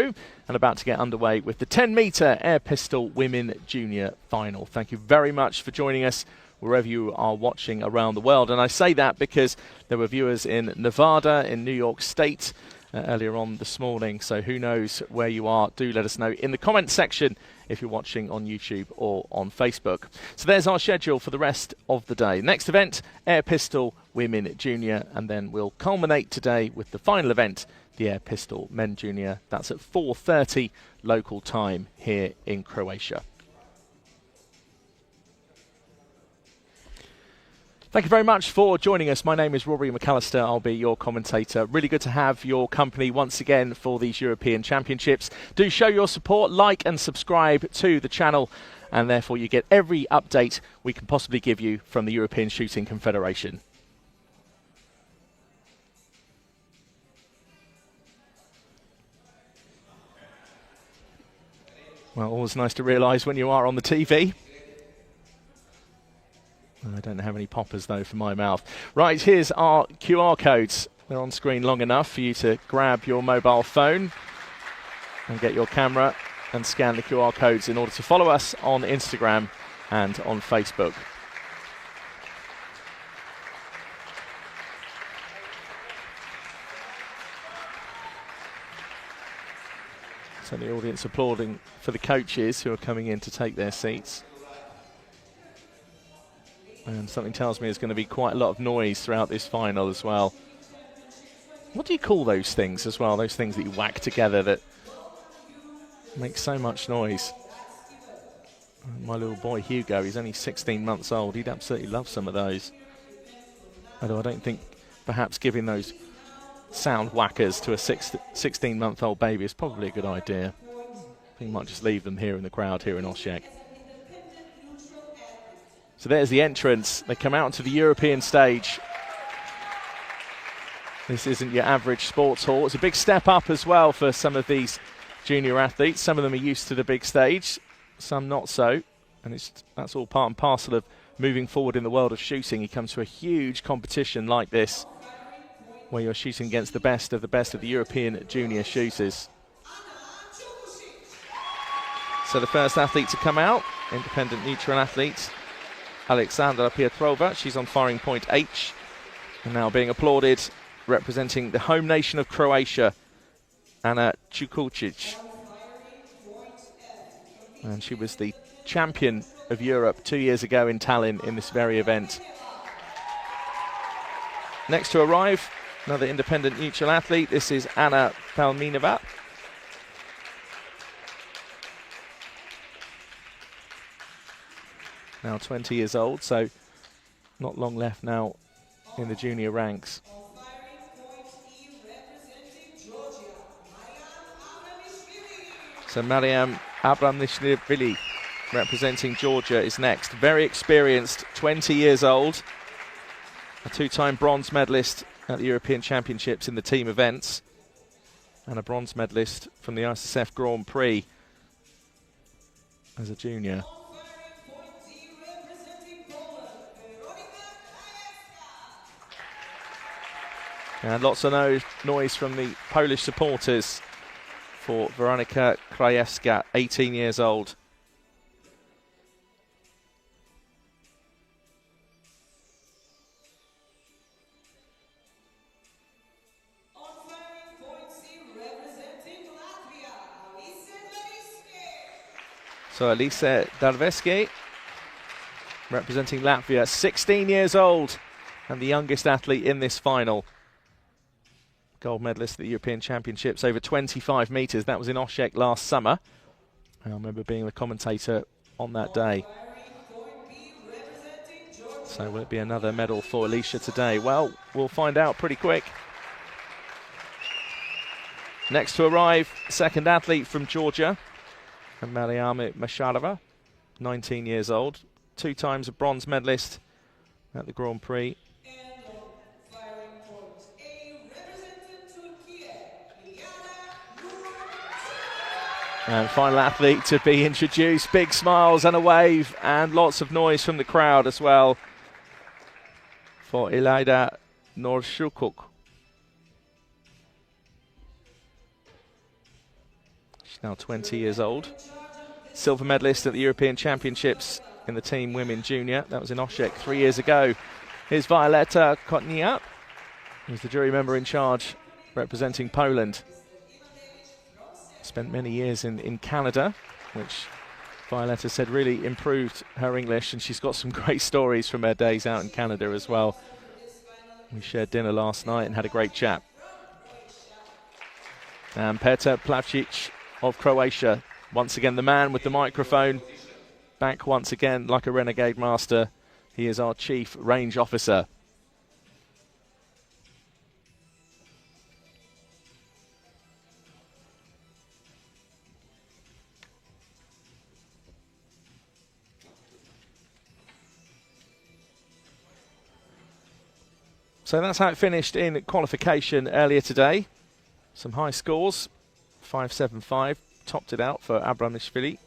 and about to get underway with the 10-metre air pistol women junior final. Thank you very much for joining us wherever you are watching around the world. And I say that because there were viewers in Nevada, in New York State, earlier on this morning. So who knows where you are? Do let us know in the comment section if you're watching on YouTube or on Facebook. So there's our schedule for the rest of the day. Next event, air pistol women junior, and then we'll culminate today with the final event, the air pistol men junior. That's at 4:30 local time here in Croatia. Thank you very much for joining us. My name is Rory McAllister. I'll be your commentator. Really good to have your company once again for these European Championships. Do show your support, like and subscribe to the channel, and therefore you get every update we can possibly give you from the European Shooting Confederation. Well, always nice to realise when you are on the TV. I don't have any poppers, though, for my mouth. Right, here's our QR codes. They're on screen long enough for you to grab your mobile phone and get your camera and scan the QR codes in order to follow us on Instagram and on Facebook. So the audience applauding for the coaches who are coming in to take their seats. And something tells me there's going to be quite a lot of noise throughout this final as well. What do you call those things as well? Those things that you whack together that make so much noise. My little boy Hugo, he's only 16 months old. He'd absolutely love some of those. Although I don't think perhaps giving those sound whackers to a 16-month-old baby is probably a good idea. I think you might just leave them here in the crowd here in Osijek. So there's the entrance. They come out onto the European stage. This isn't your average sports hall. It's a big step up as well for some of these junior athletes. Some of them are used to the big stage, some not so. And that's all part and parcel of moving forward in the world of shooting. You come to a huge competition like this, where you're shooting against the best of the European junior shooters. So the first athlete to come out, independent neutral athlete, Alexandra Pietrova. She's on firing point H, and now being applauded, representing the home nation of Croatia, Ana Čukučić. And she was the champion of Europe 2 years ago in Tallinn in this very event. Next to arrive, another independent neutral athlete. This is Anna Palminova. Now 20 years old, so not long left now in the junior ranks. So Mariam Abramishvili, representing Georgia, is next. Very experienced, 20 years old. A two-time bronze medalist at the European Championships in the team events. And a bronze medalist from the ISSF Grand Prix as a junior. And lots of noise from the Polish supporters for Weronika Krajewska, 18 years old. So Elise Darveski, representing Latvia, 16 years old, and the youngest athlete in this final. Gold medalist at the European Championships over 25 metres. That was in Osijek last summer. I remember being the commentator on that day. So will it be another medal for Alicia today? Well, we'll find out pretty quick. Next to arrive, second athlete from Georgia, Mariama Masharova, 19 years old. 2 times a bronze medalist at the Grand Prix. And final athlete to be introduced. Big smiles and a wave and lots of noise from the crowd as well for İlayda Nur Çürük. She's now 20 years old. Silver medalist at the European Championships in the team women junior. That was in Osijek 3 years ago. Here's Violeta Kotnia, who's the jury member in charge representing Poland. Spent many years in Canada, which Violeta said really improved her English, and she's got some great stories from her days out in Canada as well. We shared dinner last night and had a great chat. And Petar Plavšić of Croatia, once again the man with the microphone, back once again like a renegade master. He is our chief range officer. So that's how it finished in qualification earlier today. Some high scores, 5.75, topped it out for Abramishvili.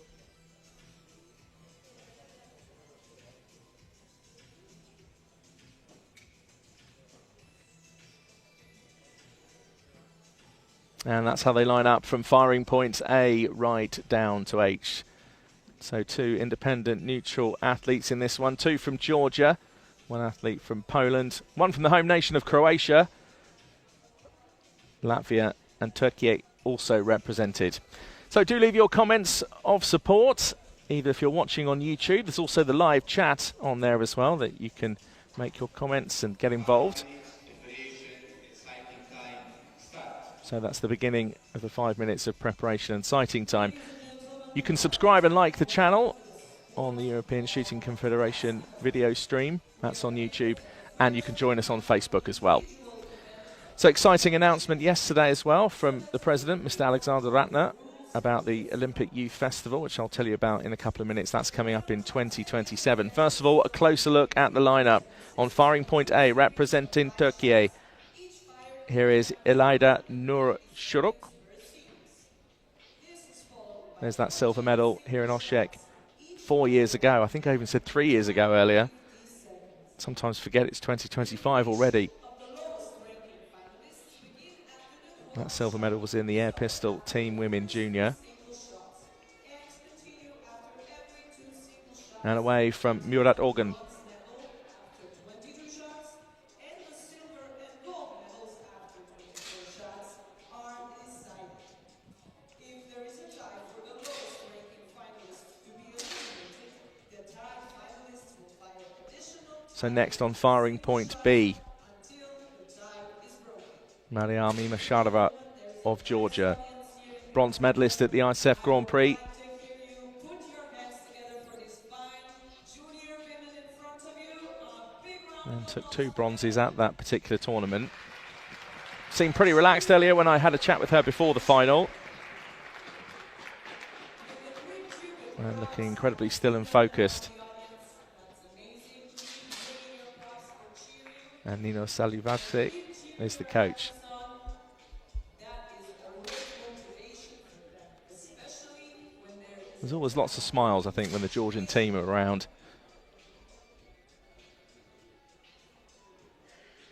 And that's how they line up from firing point A right down to H. So 2 independent neutral athletes in this one, 2 from Georgia, 1 athlete from Poland, 1 from the home nation of Croatia. Latvia and Turkey also represented. So do leave your comments of support, either if you're watching on YouTube. There's also the live chat on there as well that you can make your comments and get involved. So that's the beginning of the 5 minutes of preparation and sighting time. You can subscribe and like the channel on the European Shooting Confederation video stream. That's on YouTube. And you can join us on Facebook as well. So exciting announcement yesterday as well from the president, Mr. Alexander Ratner, about the Olympic Youth Festival, which I'll tell you about in a couple of minutes. That's coming up in 2027. First of all, a closer look at the lineup. On firing point A, representing Turkey, here is İlayda Nur Çürük. There's that silver medal here in Osijek 4 years ago. I think I even said 3 years ago earlier. Sometimes forget it's 2025 already. That silver medal was in the air pistol team women junior. And away from Murat Örgün. So next on firing point B, Mariami Masharova of Georgia, bronze medalist at the ISF Grand Prix. And took 2 bronzes at that particular tournament. Seemed pretty relaxed earlier when I had a chat with her before the final. And looking incredibly still and focused. And Nino Salivadze is the coach. There's always lots of smiles, I think, when the Georgian team are around.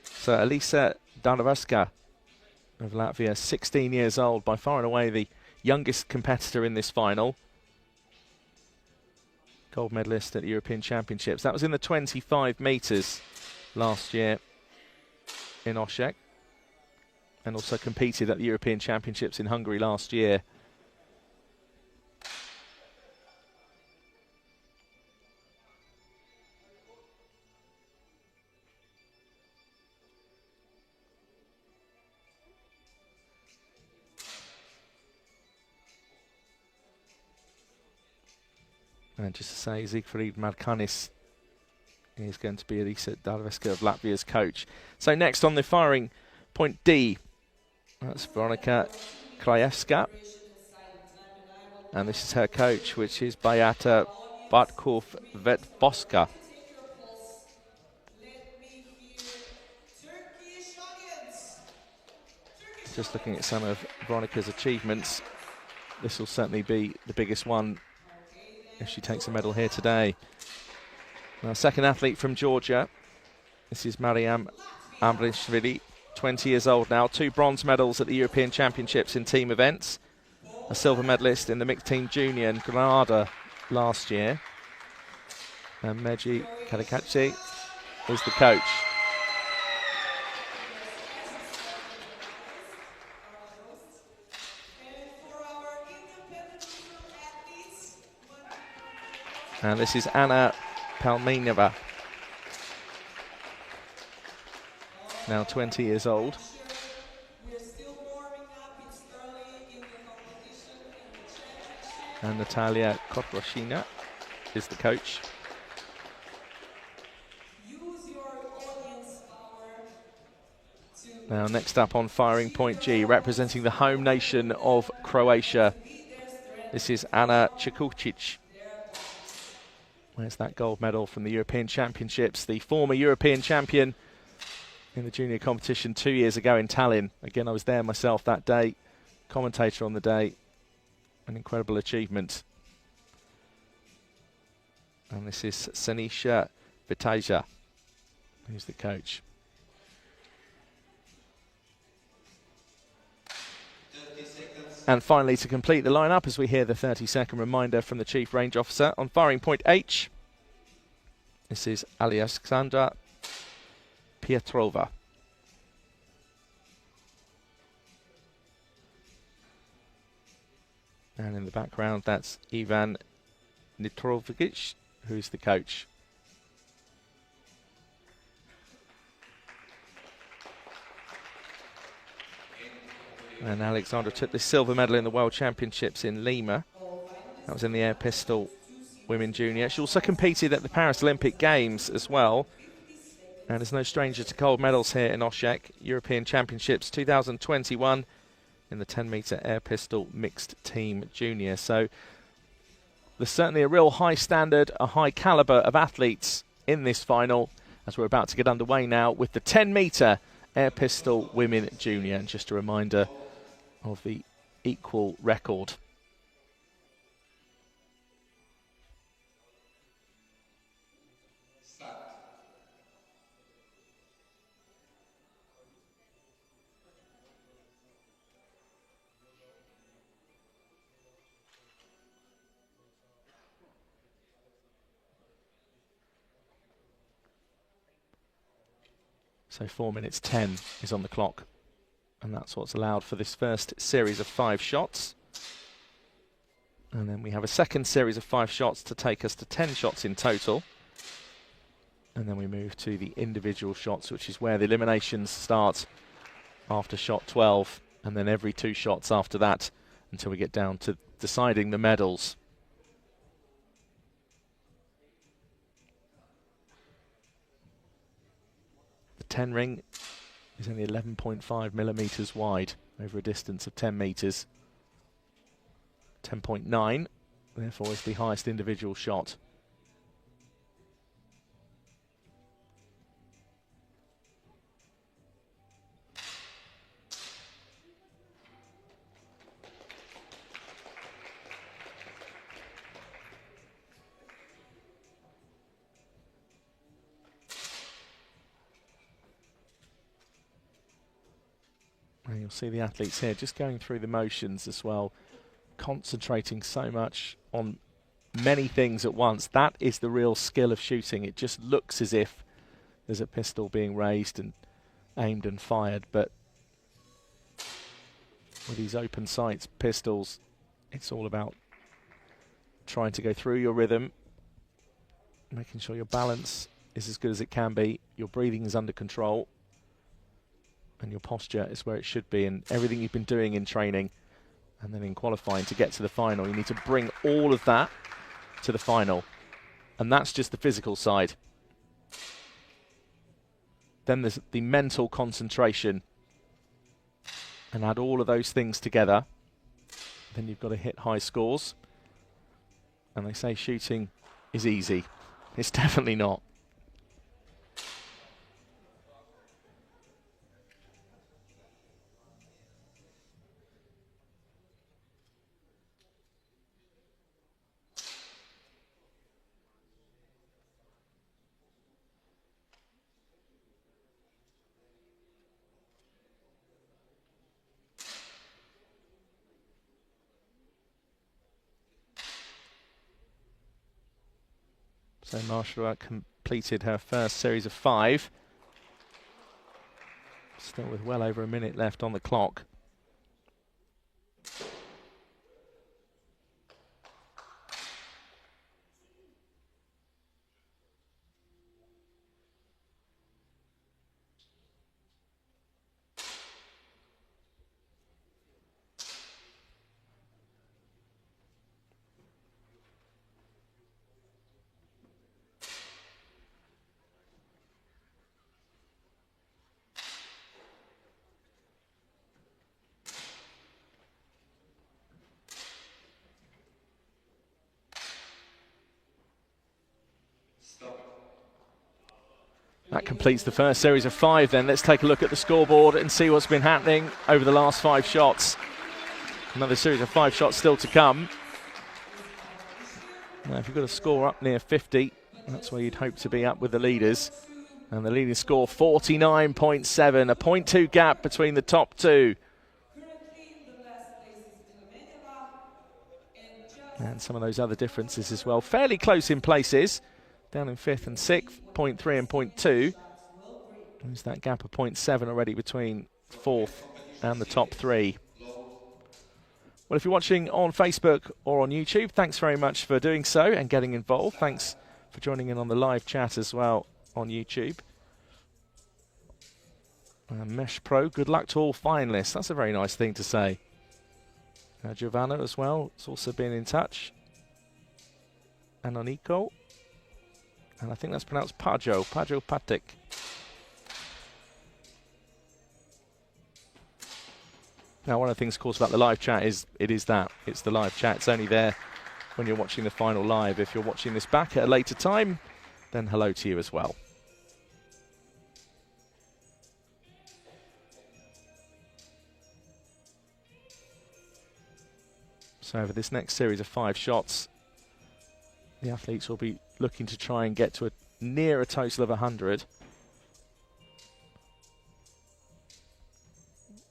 So Elisa Darvaska of Latvia, 16 years old, by far and away the youngest competitor in this final. Gold medalist at the European Championships. That was in the 25 metres last year in Osijek, and also competed at the European Championships in Hungary last year. And just to say, Siegfried Markanis is going to be Elisa Darvaska of Latvia's coach. So next on the firing point D, that's Veronika Krajewska. And this is her coach, which is Beata Bartkov-Vetboska. Just looking at some of Veronika's achievements, this will certainly be the biggest one if she takes a medal here today. Now, second athlete from Georgia, this is Mariam Ambrishvili, 20 years old now, 2 bronze medals at the European Championships in team events. a silver medalist in the mixed team junior in Granada last year. And Meji Kadakachi is the coach. And this is Anna Palminova, now 20 years old. And Natalia Kotroshina is the coach. Now next up on firing point G, representing the home nation of Croatia, this is Ana Čekučić. Where's that gold medal from the European Championships? The former European champion in the junior competition 2 years ago in Tallinn. Again, I was there myself that day, commentator on the day. An incredible achievement. And this is Sanisha Vitaja, who's the coach. And finally, to complete the lineup, as we hear the 30-second reminder from the Chief Range Officer on firing point H, this is Alexandra Pietrova. And in the background, that's Ivan Nitrovic, who's the coach. And Alexandra took the silver medal in the World Championships in Lima. That was in the air pistol women junior. She also competed at the Paris Olympic Games as well. And is no stranger to gold medals here in Osijek. European Championships 2021 in the 10-metre air pistol mixed team junior. So there's certainly a real high standard, a high calibre of athletes in this final, as we're about to get underway now with the 10-metre air pistol women junior. And just a reminder of the equal record. So 4 minutes 10 is on the clock. And that's what's allowed for this first series of 5 shots. And then we have a second series of 5 shots to take us to 10 shots in total. And then we move to the individual shots, which is where the eliminations start after shot 12. And then every 2 shots after that until we get down to deciding the medals. The 10 ring is only 11.5 millimetres wide over a distance of 10 metres. 10.9, therefore, is the highest individual shot. And you'll see the athletes here just going through the motions as well, concentrating so much on many things at once. That is the real skill of shooting. It just looks as if there's a pistol being raised and aimed and fired, but with these open sights pistols, it's all about trying to go through your rhythm, making sure your balance is as good as it can be, your breathing is under control, and your posture is where it should be, and everything you've been doing in training and then in qualifying to get to the final, you need to bring all of that to the final. And that's just the physical side. Then there's the mental concentration. And add all of those things together, then you've got to hit high scores. And they say shooting is easy. It's definitely not. So Marshall completed her first series of 5. Still with well over a minute left on the clock. That completes the first series of 5 then. Let's take a look at the scoreboard and see what's been happening over the last 5 shots. Another series of 5 shots still to come. Now, if you've got a score up near 50, that's where you'd hope to be up with the leaders. And the leading score, 49.7, a 0.2 gap between the top 2. And some of those other differences as well. Fairly close in places. Down in 5th and 6th, 0.3 and 0.2. There's that gap of 0.7 already between 4th and the top 3. Well, if you're watching on Facebook or on YouTube, thanks very much for doing so and getting involved. Thanks for joining in on the live chat as well on YouTube. Mesh Pro, good luck to all finalists. That's a very nice thing to say. Giovanna as well, has also been in touch. And Aniko. And I think that's pronounced Pajo Patik. Now, one of the things, of course, about the live chat is it's the live chat. It's only there when you're watching the final live. If you're watching this back at a later time, then hello to you as well. So over this next series of 5 shots, the athletes will be looking to try and get to near a total of 100.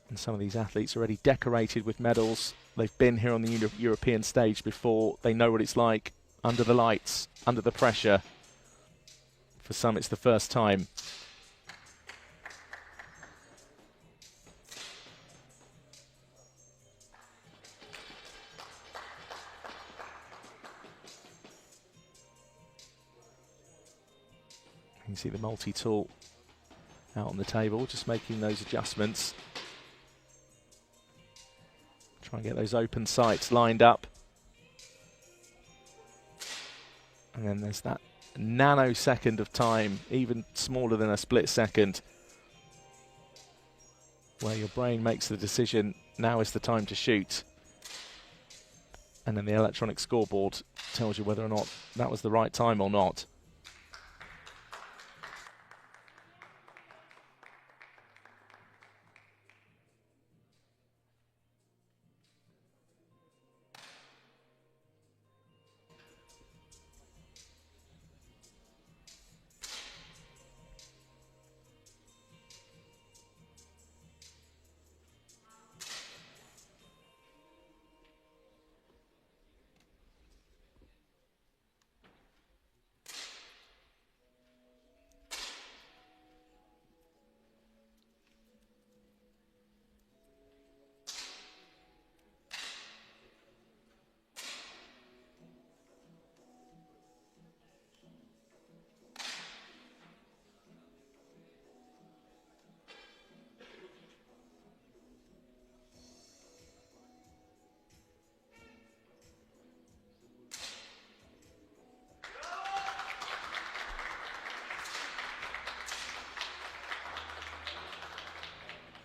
And some of these athletes are already decorated with medals. They've been here on the European stage before. They know what it's like under the lights, under the pressure. For some, it's the first time. You can see the multi-tool out on the table, just making those adjustments. Try and get those open sights lined up. And then there's that nanosecond of time, even smaller than a split second, where your brain makes the decision, now is the time to shoot. And then the electronic scoreboard tells you whether or not that was the right time or not.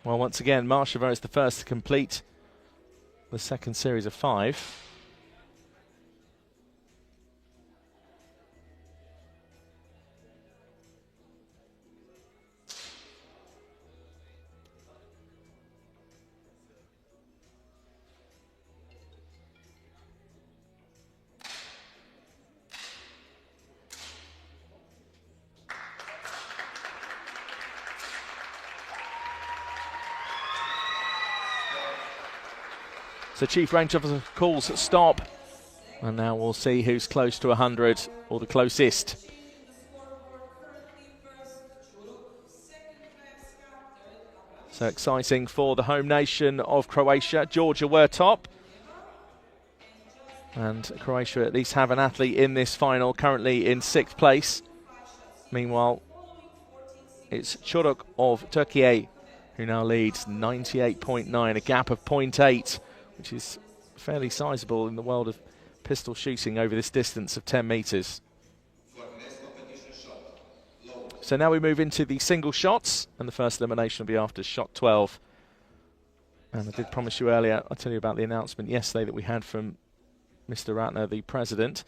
Well, once again, Marshall is the first to complete the second series of 5. So Chief Range Officer calls stop. And now we'll see who's close to 100 or the closest. So exciting for the home nation of Croatia. Georgia were top. And Croatia at least have an athlete in this final, currently in 6th place. Meanwhile, it's Çürük of Turkey who now leads 98.9, a gap of 0.8, which is fairly sizable in the world of pistol shooting over this distance of 10 metres. So now we move into the single shots, and the first elimination will be after shot 12. And I did promise you earlier, I'll tell you about the announcement yesterday that we had from Mr. Ratner, the president,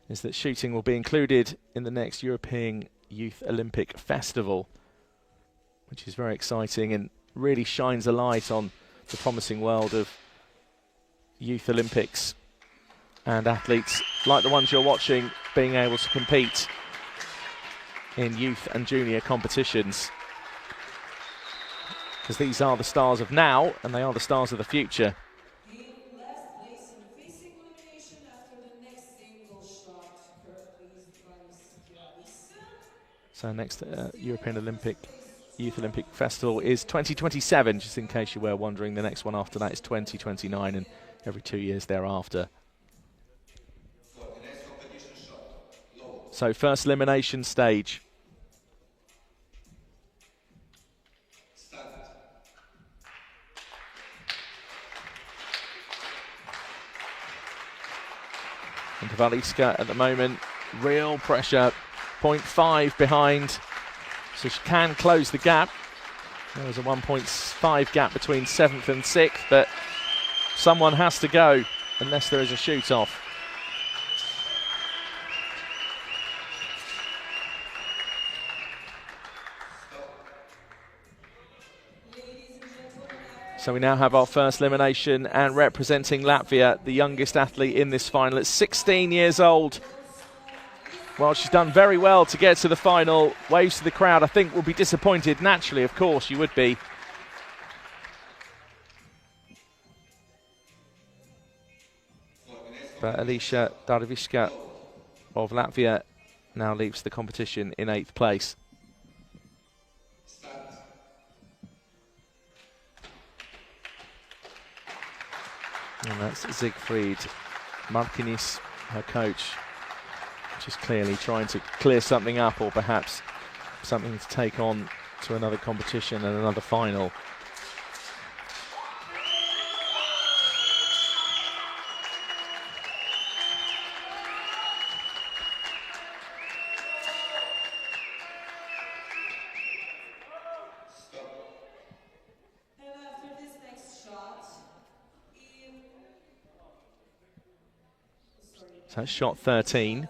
is that shooting will be included in the next European Youth Olympic Festival, which is very exciting and really shines a light on the promising world of Youth Olympics and athletes like the ones you're watching being able to compete in youth and junior competitions. Because these are the stars of now and they are the stars of the future. So next European Olympic Youth Olympic Festival is 2027, just in case you were wondering. The next one after that is 2029 and every 2 years thereafter. So first elimination stage. And Valiska at the moment, real pressure, 0.5 behind, so she can close the gap. There was a 1.5 gap between 7th and 6th, but someone has to go unless there is a shoot-off. So we now have our first elimination, and representing Latvia, the youngest athlete in this final at 16 years old. Well, she's done very well to get to the final. Waves to the crowd, I think, will be disappointed. Naturally, of course, you would be. But Alicia Darviška of Latvia now leaves the competition in 8th place. And that's Siegfried Markinis, her coach, just clearly trying to clear something up, or perhaps something to take on to another competition and another final. So that's shot 13.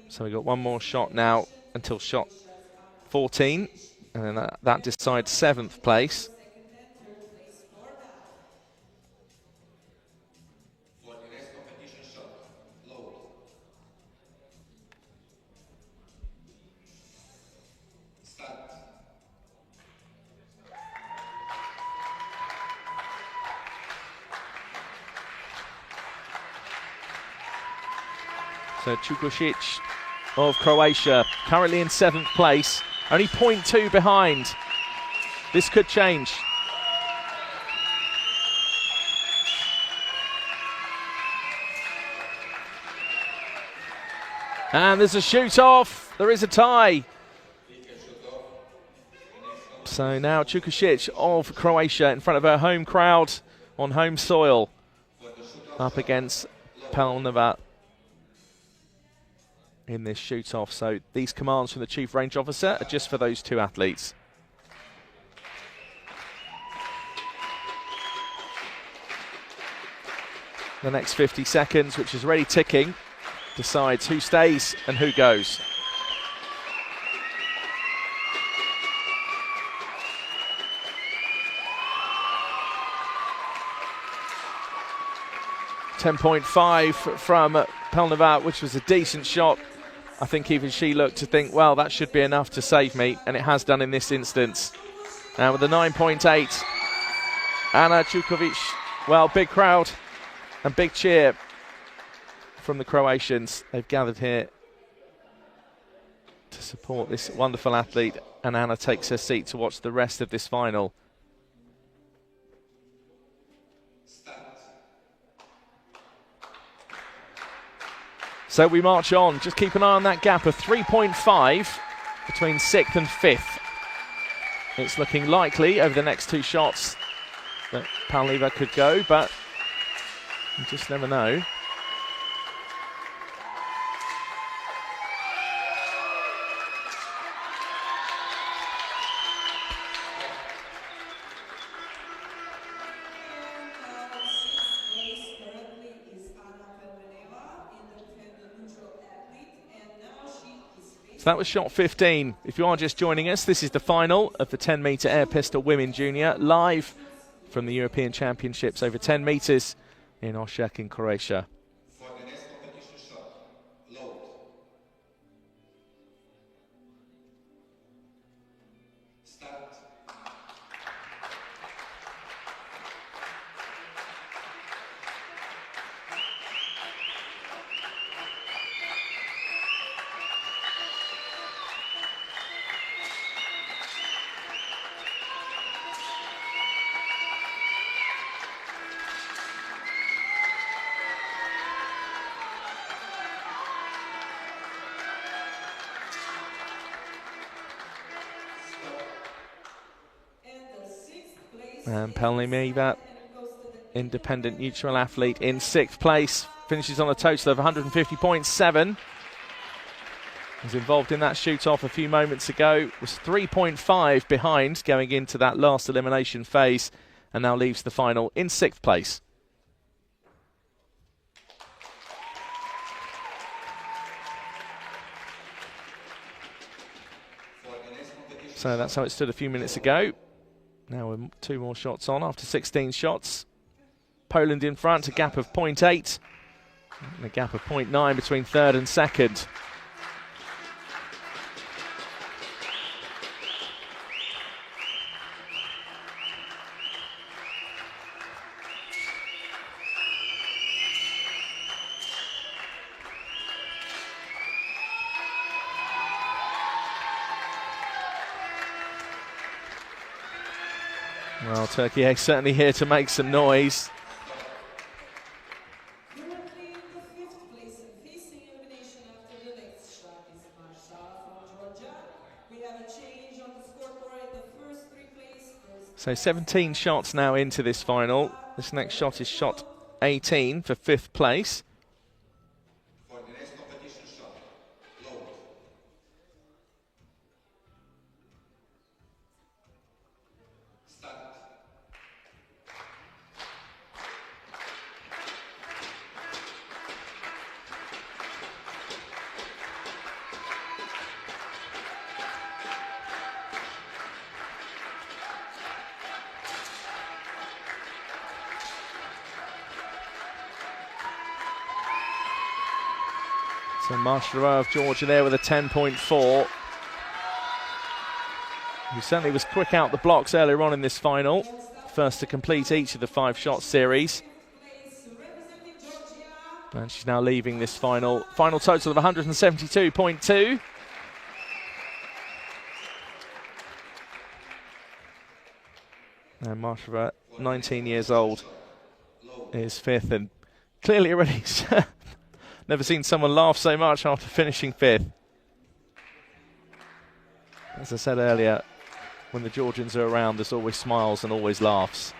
So we've got one more shot now until shot 14. And then that decides 7th place. So Čukušić of Croatia, currently in 7th place, only 0.2 behind. This could change. And there's a shoot-off. There is a tie. So now Čukušić of Croatia in front of her home crowd on home soil, up against Pelnova in this shoot-off. So these commands from the Chief Range Officer are just for those two athletes. The next 50 seconds, which is already ticking, decides who stays and who goes. .5 from Pelnova, which was a decent shot. I think even she looked to think, well, that should be enough to save me, and it has done in this instance. Now with a 9.8, Anna Čuković, well, big crowd and big cheer from the Croatians. They've gathered here to support this wonderful athlete, and Anna takes her seat to watch the rest of this final. So we march on. Just keep an eye on that gap of 3.5 between 6th and 5th. It's looking likely over the next 2 shots that Pavlova could go, but you just never know. That was shot 15. If you are just joining us, this is the final of the 10-metre air pistol women junior, live from the European Championships over 10 metres in Osijek in Croatia. And Pavlova, independent neutral athlete, in 6th place, finishes on a total of 150.7. Was involved in that shoot-off a few moments ago, was 3.5 behind going into that last elimination phase, and now leaves the final in 6th place. So that's how it stood a few minutes ago. Now we're 2 more shots on after 16 shots. Poland in front, a gap of 0.8. And a gap of 0.9 between 3rd and 2nd. Well, Turkey is certainly here to make some noise. So 17 shots now into this final. This next shot is shot 18 for 5th place. So Marshall of Georgia there with a 10.4. He certainly was quick out the blocks earlier on in this final. First to complete each of the 5-shot series. And she's now leaving this final total of 172.2. And Marshall, 19 years old, is 5th, and clearly already never seen someone laugh so much after finishing 5th. As I said earlier, when the Georgians are around, there's always smiles and always laughs.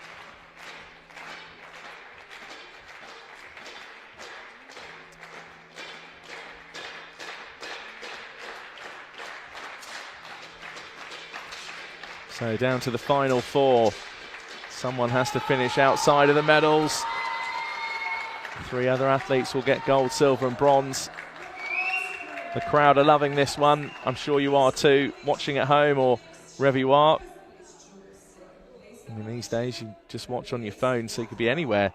So down to the final 4. Someone has to finish outside of the medals. 3 other athletes will get gold, silver and bronze. The crowd are loving this one. I'm sure you are too, watching at home or wherever you are. I mean, these days you just watch on your phone, so you could be anywhere.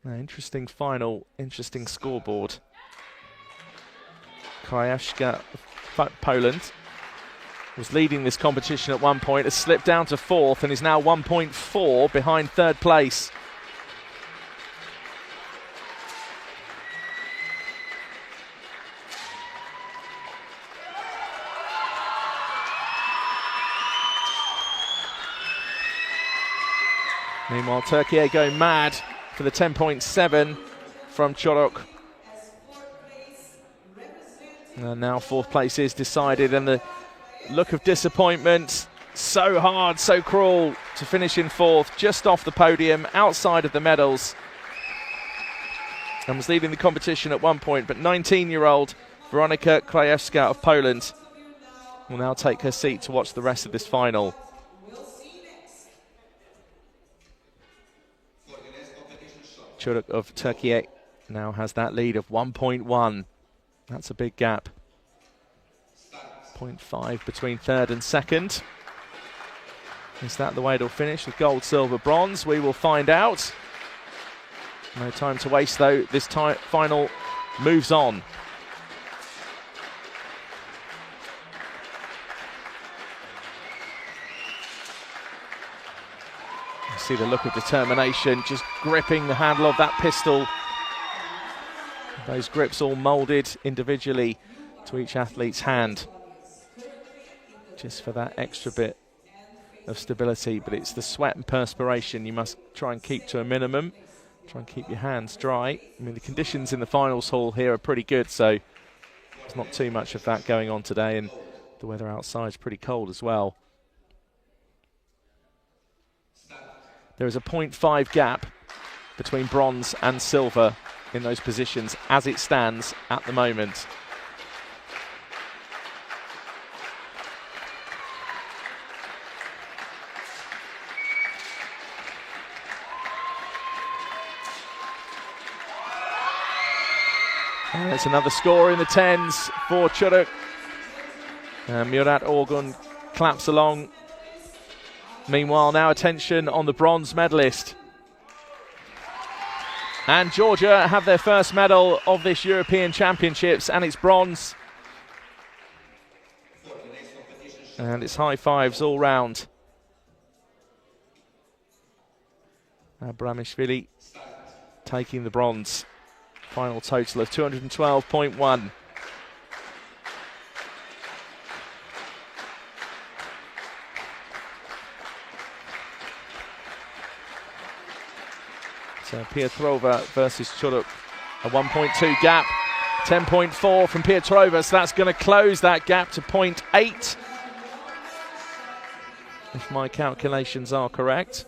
Interesting final, interesting scoreboard. Krajewska, Poland. was leading this competition at one point, has slipped down to 4th and is now 1.4 behind 3rd place. Meanwhile, Turkey going mad for the 10.7 from Çürük. And now 4th place is decided, and the look of disappointment, so hard, so cruel to finish in 4th, just off the podium, outside of the medals. And was leading the competition at one point, but 19-year-old Weronika Krajewska of Poland will now take her seat to watch the rest of this final. Çürük of Turkey now has that lead of 1.1. That's a big gap. 0.5 between 3rd and 2nd. Is that the way it'll finish with gold, silver, bronze? We will find out. No time to waste though. This final moves on. See the look of determination, just gripping the handle of that pistol. Those grips all moulded individually to each athlete's hand, just for that extra bit of stability. But it's the sweat and perspiration you must try and keep to a minimum. Try and keep your hands dry. I mean, the conditions in the finals hall here are pretty good, so there's not too much of that going on today, and the weather outside is pretty cold as well. There is a 0.5 gap between bronze and silver in those positions as it stands at the moment. And there's another score in the 10s for Çürük. Murat Örgün claps along. Meanwhile, now attention on the bronze medalist. And Georgia have their first medal of this European Championships, and it's bronze. And it's high fives all round. Abramishvili taking the bronze. Final total of 212.1. So Pietrova versus Çürük, a 1.2 gap, 10.4 from Pietrova, so that's going to close that gap to 0.8, if my calculations are correct.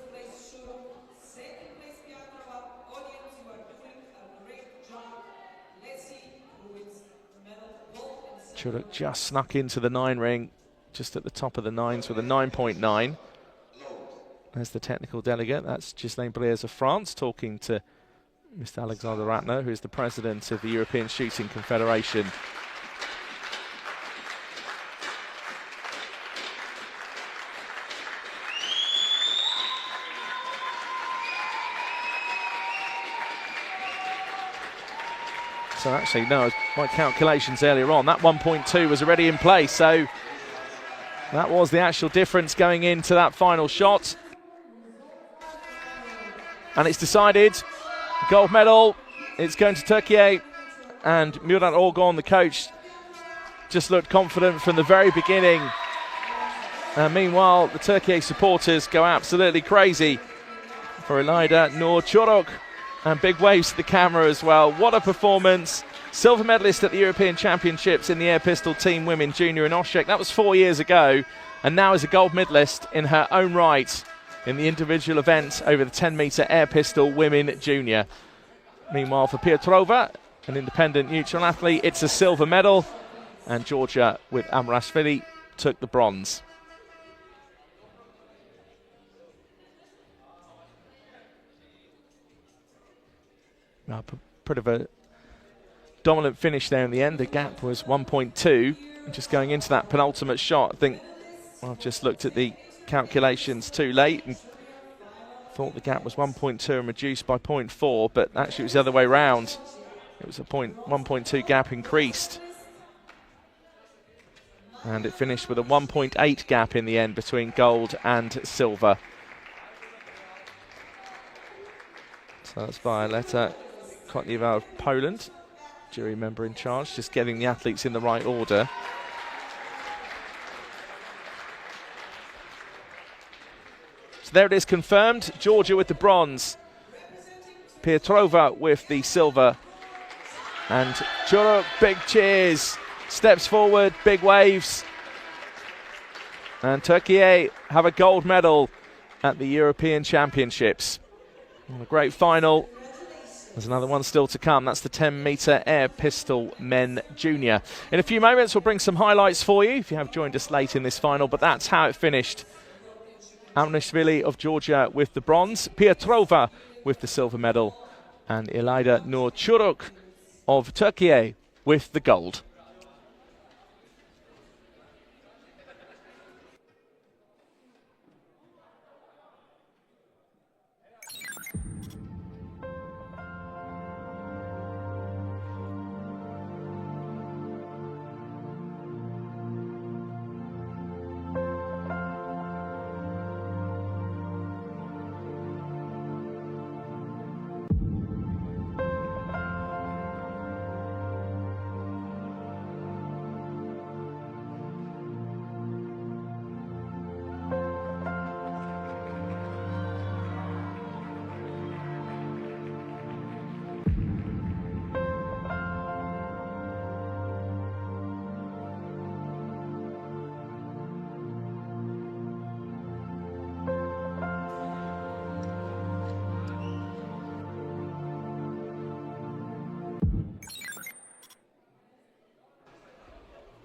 Çürük just snuck into the 9 ring, just at the top of the 9s with a 9.9. There's the technical delegate, that's Ghislaine Briers of France, talking to Mr. Alexander Ratner, who is the president of the European Shooting Confederation. So actually, no, my calculations earlier on, that 1.2 was already in place, so that was the actual difference going into that final shot. And it's decided, gold medal, it's going to Turkey, and Murat Örgün, the coach, just looked confident from the very beginning. Meanwhile, the Turkey supporters go absolutely crazy for İlayda Nur Çürük, and big waves to the camera as well. What a performance. Silver medalist at the European Championships in the air pistol team women junior in Osijek. That was 4 years ago, and now is a gold medalist in her own right in the individual event over the 10-metre air pistol women junior. Meanwhile, for Pietrova, an independent neutral athlete, it's a silver medal, and Georgia with Amrashvili took the bronze. Pretty of a dominant finish there in the end. The gap was 1.2. Just going into that penultimate shot, I think I've just looked at the calculations too late and thought the gap was 1.2 and reduced by 0.4, but actually it was the other way round. It was a 1.2 gap increased. And it finished with a 1.8 gap in the end between gold and silver. So that's Violeta Kotlieva of Poland, jury member in charge, just getting the athletes in the right order. So there it is confirmed. Georgia with the bronze, Pietrova with the silver, and Çürük, big cheers, steps forward, big waves. And Turkey have a gold medal at the European Championships. And a great final. There's another one still to come. That's the 10-metre air pistol men junior. In a few moments, we'll bring some highlights for you if you have joined us late in this final, but that's how it finished. Aunishvili of Georgia with the bronze, Pietrova with the silver medal, and İlayda Nur Çürük of Turkey with the gold.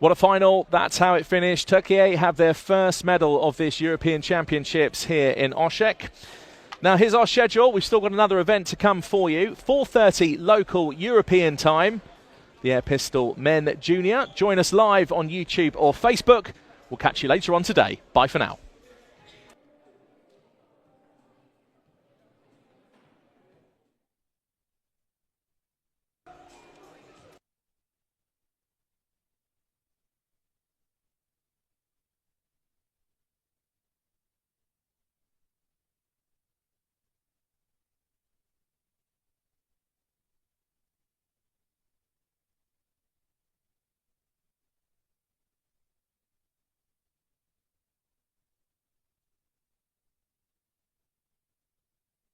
What a final. That's how it finished. Turkey have their first medal of this European Championships here in Osijek. Now here's our schedule. We've still got another event to come for you. 4:30 local European time. The air pistol men junior. Join us live on YouTube or Facebook. We'll catch you later on today. Bye for now.